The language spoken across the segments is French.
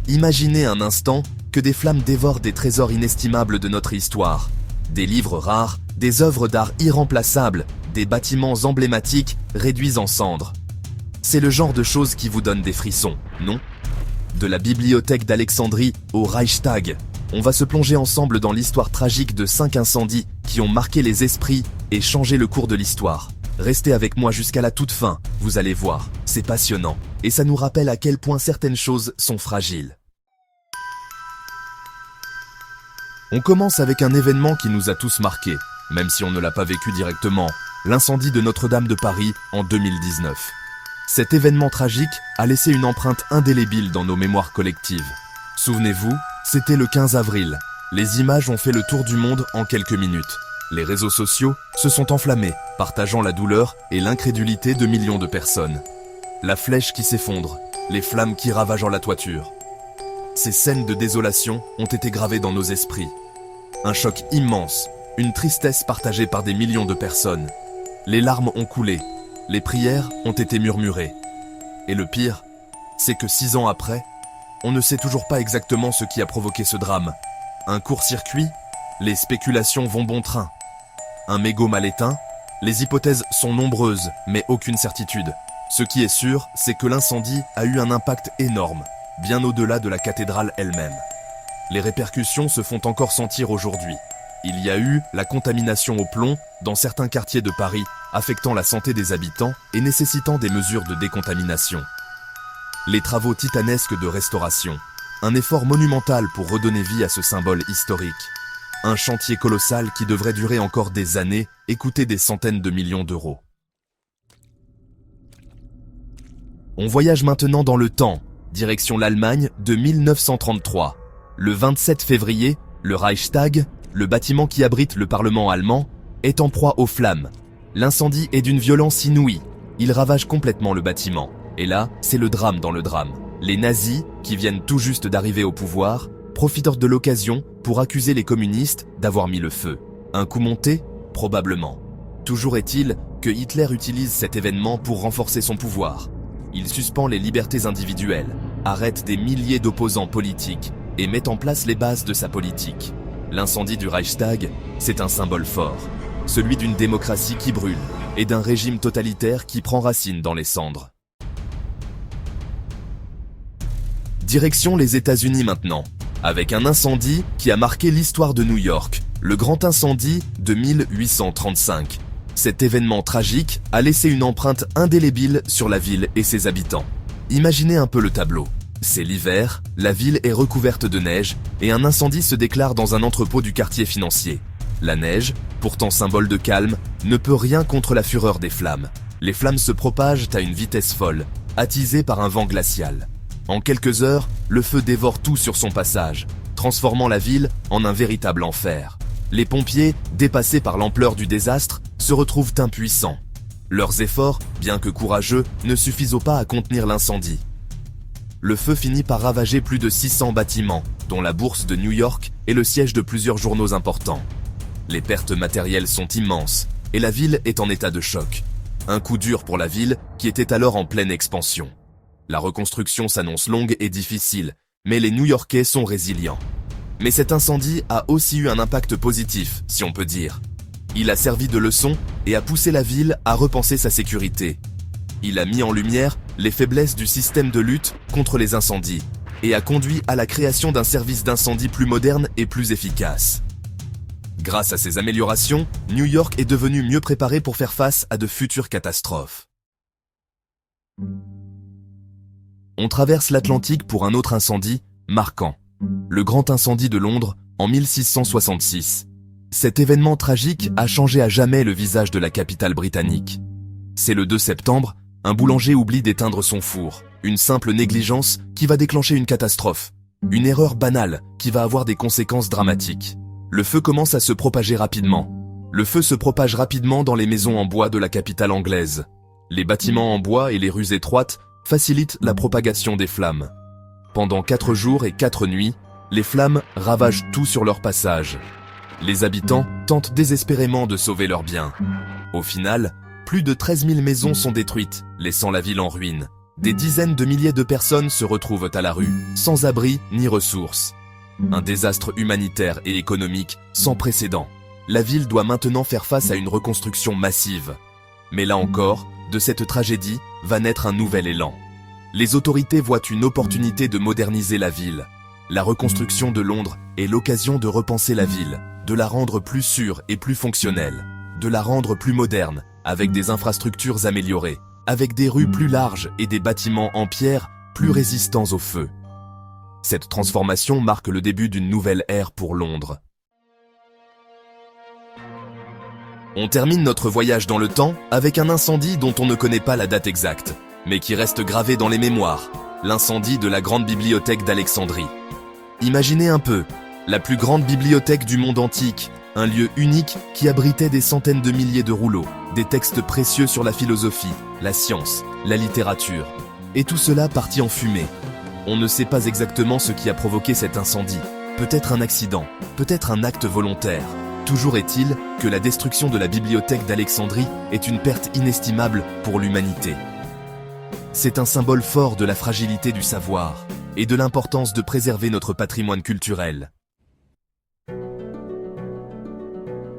Imaginez un instant que des flammes dévorent des trésors inestimables de notre histoire. Des livres rares, des œuvres d'art irremplaçables, des bâtiments emblématiques réduits en cendres. C'est le genre de choses qui vous donne des frissons, non? De la bibliothèque d'Alexandrie au Reichstag, on va se plonger ensemble dans l'histoire tragique de 5 incendies qui ont marqué les esprits et changé le cours de l'histoire. Restez avec moi jusqu'à la toute fin, vous allez voir, c'est passionnant, et ça nous rappelle à quel point certaines choses sont fragiles. On commence avec un événement qui nous a tous marqués, même si on ne l'a pas vécu directement, l'incendie de Notre-Dame de Paris en 2019. Cet événement tragique a laissé une empreinte indélébile dans nos mémoires collectives. Souvenez-vous, c'était le 15 avril. Les images ont fait le tour du monde en quelques minutes. Les réseaux sociaux se sont enflammés, partageant la douleur et l'incrédulité de millions de personnes. La flèche qui s'effondre, les flammes qui ravagent la toiture. Ces scènes de désolation ont été gravées dans nos esprits. Un choc immense, une tristesse partagée par des millions de personnes. Les larmes ont coulé, les prières ont été murmurées. Et le pire, c'est que 6 ans après, on ne sait toujours pas exactement ce qui a provoqué ce drame. Un court-circuit? Les spéculations vont bon train. Un mégot mal éteint? Les hypothèses sont nombreuses, mais aucune certitude. Ce qui est sûr, c'est que l'incendie a eu un impact énorme, bien au-delà de la cathédrale elle-même. Les répercussions se font encore sentir aujourd'hui. Il y a eu la contamination au plomb dans certains quartiers de Paris, affectant la santé des habitants et nécessitant des mesures de décontamination. Les travaux titanesques de restauration, un effort monumental pour redonner vie à ce symbole historique. Un chantier colossal qui devrait durer encore des années et coûter des centaines de millions d'euros. On voyage maintenant dans le temps, direction l'Allemagne de 1933. Le 27 février, le Reichstag, le bâtiment qui abrite le Parlement allemand, est en proie aux flammes. L'incendie est d'une violence inouïe. Il ravage complètement le bâtiment. Et là, c'est le drame dans le drame. Les nazis, qui viennent tout juste d'arriver au pouvoir, profitent de l'occasion pour accuser les communistes d'avoir mis le feu. Un coup monté? Probablement. Toujours est-il que Hitler utilise cet événement pour renforcer son pouvoir. Il suspend les libertés individuelles, arrête des milliers d'opposants politiques et met en place les bases de sa politique. L'incendie du Reichstag, c'est un symbole fort, celui d'une démocratie qui brûle et d'un régime totalitaire qui prend racine dans les cendres. Direction les États-Unis maintenant, avec un incendie qui a marqué l'histoire de New York, le grand incendie de 1835. Cet événement tragique a laissé une empreinte indélébile sur la ville et ses habitants. Imaginez un peu le tableau. C'est l'hiver, la ville est recouverte de neige et un incendie se déclare dans un entrepôt du quartier financier. La neige, pourtant symbole de calme, ne peut rien contre la fureur des flammes. Les flammes se propagent à une vitesse folle, attisées par un vent glacial. En quelques heures, le feu dévore tout sur son passage, transformant la ville en un véritable enfer. Les pompiers, dépassés par l'ampleur du désastre, se retrouvent impuissants. Leurs efforts, bien que courageux, ne suffisent pas à contenir l'incendie. Le feu finit par ravager plus de 600 bâtiments, dont la bourse de New York et le siège de plusieurs journaux importants. Les pertes matérielles sont immenses, et la ville est en état de choc. Un coup dur pour la ville, qui était alors en pleine expansion. La reconstruction s'annonce longue et difficile, mais les New-Yorkais sont résilients. Mais cet incendie a aussi eu un impact positif, si on peut dire. Il a servi de leçon et a poussé la ville à repenser sa sécurité. Il a mis en lumière les faiblesses du système de lutte contre les incendies et a conduit à la création d'un service d'incendie plus moderne et plus efficace. Grâce à ces améliorations, New York est devenu mieux préparé pour faire face à de futures catastrophes. On traverse l'Atlantique pour un autre incendie marquant, le grand incendie de Londres en 1666. Cet événement tragique a changé à jamais le visage de la capitale britannique. C'est le 2 septembre, un boulanger oublie d'éteindre son four, une simple négligence qui va déclencher une catastrophe, une erreur banale qui va avoir des conséquences dramatiques. Le feu commence à se propager rapidement. Le feu se propage rapidement dans les maisons en bois de la capitale anglaise. Les bâtiments en bois et les rues étroites facilitent la propagation des flammes. Pendant 4 jours et 4 nuits, les flammes ravagent tout sur leur passage. Les habitants tentent désespérément de sauver leurs biens. Au final, plus de 13 000 maisons sont détruites, laissant la ville en ruine. Des dizaines de milliers de personnes se retrouvent à la rue, sans abri ni ressources. Un désastre humanitaire et économique sans précédent. La ville doit maintenant faire face à une reconstruction massive. Mais là encore, de cette tragédie va naître un nouvel élan. Les autorités voient une opportunité de moderniser la ville. La reconstruction de Londres est l'occasion de repenser la ville, de la rendre plus sûre et plus fonctionnelle, de la rendre plus moderne, avec des infrastructures améliorées, avec des rues plus larges et des bâtiments en pierre plus résistants au feu. Cette transformation marque le début d'une nouvelle ère pour Londres. On termine notre voyage dans le temps avec un incendie dont on ne connaît pas la date exacte, mais qui reste gravé dans les mémoires, l'incendie de la grande bibliothèque d'Alexandrie. Imaginez un peu, la plus grande bibliothèque du monde antique, un lieu unique qui abritait des centaines de milliers de rouleaux, des textes précieux sur la philosophie, la science, la littérature. Et tout cela partit en fumée. On ne sait pas exactement ce qui a provoqué cet incendie. Peut-être un accident, peut-être un acte volontaire. Toujours est-il que la destruction de la bibliothèque d'Alexandrie est une perte inestimable pour l'humanité. C'est un symbole fort de la fragilité du savoir et de l'importance de préserver notre patrimoine culturel.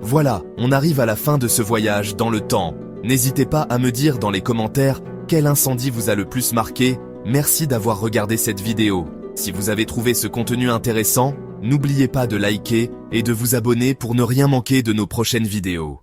Voilà, on arrive à la fin de ce voyage dans le temps. N'hésitez pas à me dire dans les commentaires quel incendie vous a le plus marqué. Merci d'avoir regardé cette vidéo. Si vous avez trouvé ce contenu intéressant, n'oubliez pas de liker et de vous abonner pour ne rien manquer de nos prochaines vidéos.